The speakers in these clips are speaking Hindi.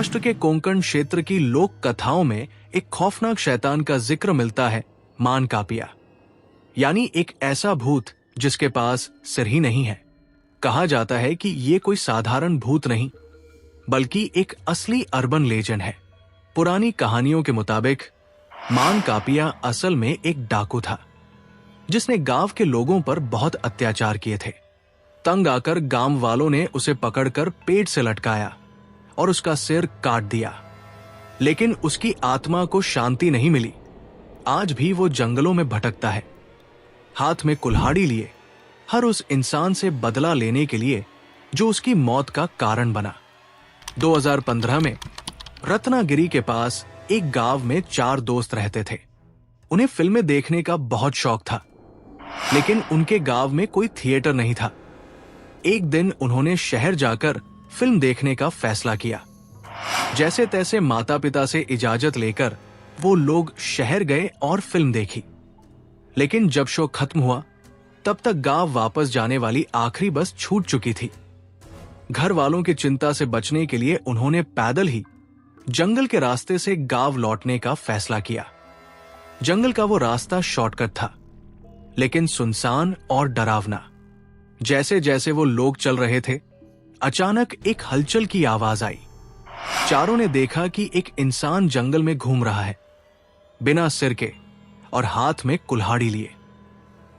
महाराष्ट्र के कोंकण क्षेत्र की लोक कथाओं में एक खौफनाक शैतान का जिक्र मिलता है, मानकापिया, यानी एक ऐसा भूत जिसके पास सिर ही नहीं है। कहा जाता है कि ये कोई साधारण भूत नहीं, बल्कि एक असली अर्बन लेजेंड है। पुरानी कहानियों के मुताबिक मानकापिया असल में एक डाकू था, जिसने गांव के लोगों पर बहुत अत्याचार किए थे। तंग आकर गांव वालों ने उसे पकड़कर पेट से लटकाया और उसका सिर काट दिया, लेकिन उसकी आत्मा को शांति नहीं मिली। आज भी वो जंगलों में भटकता है, हाथ में कुल्हाड़ी लिए, हर उस इंसान से बदला लेने के लिए जो उसकी मौत का कारण बना। 2015 में रत्नागिरी के पास एक गांव में 4 दोस्त रहते थे। उन्हें फिल्में देखने का बहुत शौक था, लेकिन उनके गांव में कोई थिएटर नहीं था। एक दिन उन्होंने शहर जाकर फिल्म देखने का फैसला किया। जैसे तैसे माता पिता से इजाजत लेकर वो लोग शहर गए और फिल्म देखी। लेकिन जब शो खत्म हुआ, तब तक गांव वापस जाने वाली आखिरी बस छूट चुकी थी। घर वालों की चिंता से बचने के लिए उन्होंने पैदल ही जंगल के रास्ते से गांव लौटने का फैसला किया। जंगल का वो रास्ता शॉर्टकट था, लेकिन सुनसान और डरावना। जैसे जैसे वो लोग चल रहे थे, अचानक एक हलचल की आवाज आई। चारों ने देखा कि एक इंसान जंगल में घूम रहा है, बिना सिर के और हाथ में कुल्हाड़ी लिए।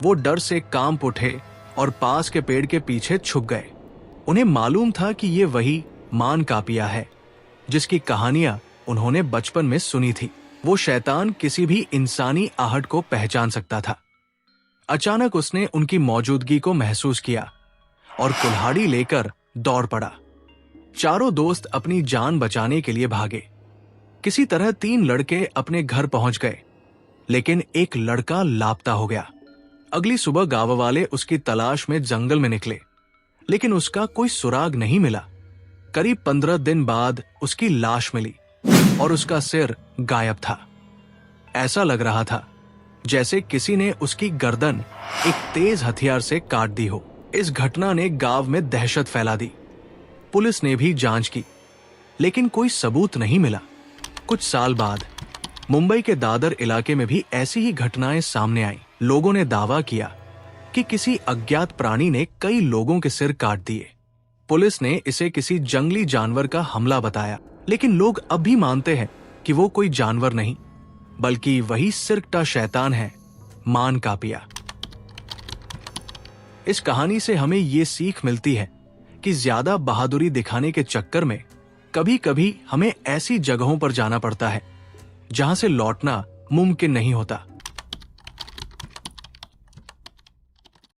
वो डर से कांप उठे और पास के पेड़ के पीछे छुप गए। उन्हें मालूम था कि ये वही मानकापिया है, जिसकी कहानियां उन्होंने बचपन में सुनी थी। वो शैतान किसी भी इंसानी आहट को पहचान सकता था। अचानक उसने उनकी मौजूदगी को महसूस किया और कुल्हाड़ी लेकर दौड़ पड़ा। चारों दोस्त अपनी जान बचाने के लिए भागे। किसी तरह 3 लड़के अपने घर पहुंच गए, लेकिन एक लड़का लापता हो गया। अगली सुबह गांव वाले उसकी तलाश में जंगल में निकले, लेकिन उसका कोई सुराग नहीं मिला। करीब 15 दिन बाद उसकी लाश मिली और उसका सिर गायब था। ऐसा लग रहा था जैसे किसी ने उसकी गर्दन एक तेज हथियार से काट दी हो। इस घटना ने गांव में दहशत फैला दी। पुलिस ने भी जांच की, लेकिन कोई सबूत नहीं मिला। कुछ साल बाद मुंबई के दादर इलाके में भी ऐसी ही घटनाएं सामने आईं। लोगों ने दावा किया कि किसी अज्ञात प्राणी ने कई लोगों के सिर काट दिए। पुलिस ने इसे किसी जंगली जानवर का हमला बताया, लेकिन लोग अब भी मानते हैं कि वो कोई जानवर नहीं, बल्कि वही सिरकटा शैतान है, मानकापिया। इस कहानी से हमें ये सीख मिलती है कि ज्यादा बहादुरी दिखाने के चक्कर में कभी कभी हमें ऐसी जगहों पर जाना पड़ता है जहां से लौटना मुमकिन नहीं होता।